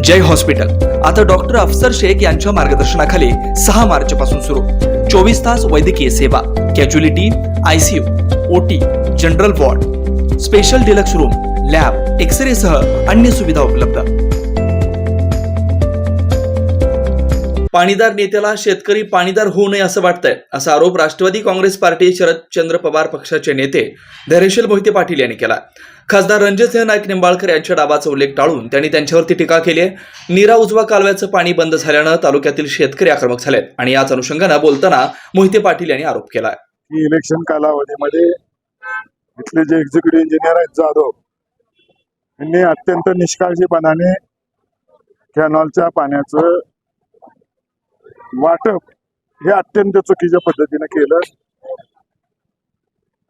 जय hospital आता doctor अफसर शेख यांच्या मार्गदर्शनाखाली 6 मार्च पासून सुरू 24 तास वैद्यकीय सेवा, casualty, ICU, OT, general ward, special deluxe room, lab, x ray सह अन्य सुविधा उपलब्ध। पाणीदार नेत्याला शेतकरी पाणीदार होऊ नये असं वाटतंय, असा आरोप राष्ट्रवादी काँग्रेस पार्टी शरदचंद्र पवार पक्षाचे नेते धैर्यशील मोहिते पाटील यांनी केला। खासदार रणजितसिंह नाईक निंबाळकर यांच्या डावाचा उल्लेख टाळून त्यांनी त्यांच्यावरती टीका केली आहे। नीरा उजवा कालव्याचं पाणी बंद झाल्यानं तालुक्यातील शेतकरी आक्रमक झालेत आणि याच अनुषंगानं बोलताना मोहिते पाटील यांनी आरोप केला की इलेक्शन कालावधीमध्ये इथले जे एक्झिक्युटिव्ह इंजिनियर आहेत जाधव यांनी अत्यंत निष्काळजीपणाने कॅनॉलच्या पाण्याचं वाटप हे अत्यंत चुकीच्या पद्धतीने केलं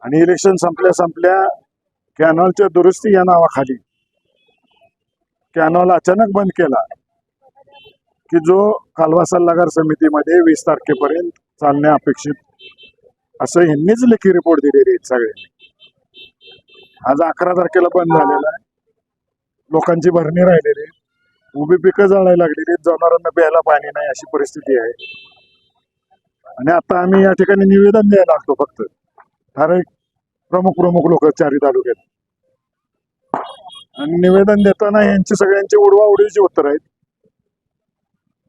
आणि इलेक्शन संपल्या कॅनॉलच्या दुरुस्ती या नावाखाली कॅनॉल अचानक बंद केला की जो कालवा सल्लागार समितीमध्ये 20 तारखेपर्यंत चालणे अपेक्षित असं ह्यांनीच लेखी रिपोर्ट दिलेले आहेत सगळ्यांनी। आज 11 तारखेला बंद झालेला आहे, लोकांची भरणी राहिलेली, उभी पिकं जळायला लागलेली, जनावरांना प्यायला पाणी नाही अशी परिस्थिती आहे। आणि आता आम्ही या ठिकाणी निवेदन द्यायला लागतो फक्त ठराविक प्रमुख लोक 4 तालुक्यात, आणि निवेदन देताना यांची सगळ्यांची उडवाउडवीची उत्तर आहेत।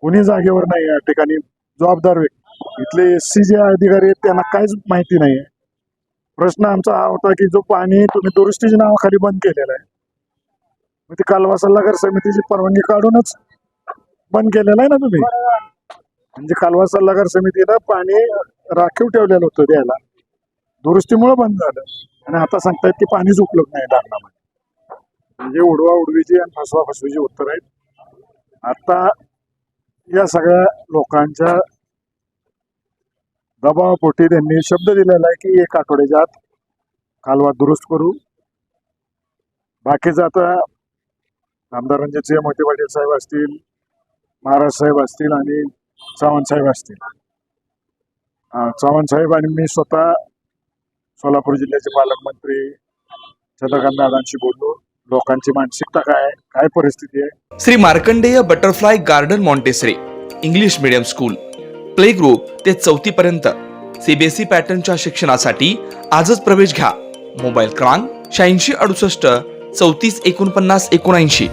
कुणी जागेवर नाही या ठिकाणी जबाबदार व्यक्ती, इथले SC जे अधिकारी आहेत त्यांना काहीच माहिती नाही आहे। प्रश्न आमचा हा होता की जो पाणी तुम्ही दुरुस्तीच्या नावाखाली बंद केलेला आहे, मग ते कालवा सल्लागार समितीची परवानगी काढूनच बंद केलेलं आहे ना तुम्ही। म्हणजे कालवा सल्लागार समितीला पाणी राखीव ठेवलेलं होतं द्यायला, दुरुस्तीमुळे बंद झालं आणि आता सांगतायत की पाणीच उपलब्ध नाही धरणामध्ये। म्हणजे उडवाउडवीची आणि फसवाफसवीची उत्तर आहेत। आता या सगळ्या लोकांच्या दबावापोटी त्यांनी शब्द दिलेला आहे की 1 आठवड्याच्या आत कालवा दुरुस्त करू। बाकीचं आता आमदार रणजितसिंह मोहिते पाटील साहेब असतील, महाराज साहेब असतील आणि चव्हाण साहेब असतील, चव्हाण साहेब आणि मी स्वतः सोलापूर जिल्ह्याचे पालकमंत्री चंद्रकांत दादांशी बोललो। लोकांची मानसिकता काय परिस्थिती आहे। Shri Markandey butterfly garden montessori English medium school play group ते 4थी पर्यंत CBSE पॅटर्नच्या शिक्षणासाठी आजच प्रवेश घ्या। मोबाईल क्रमांक 8668 34 49 79।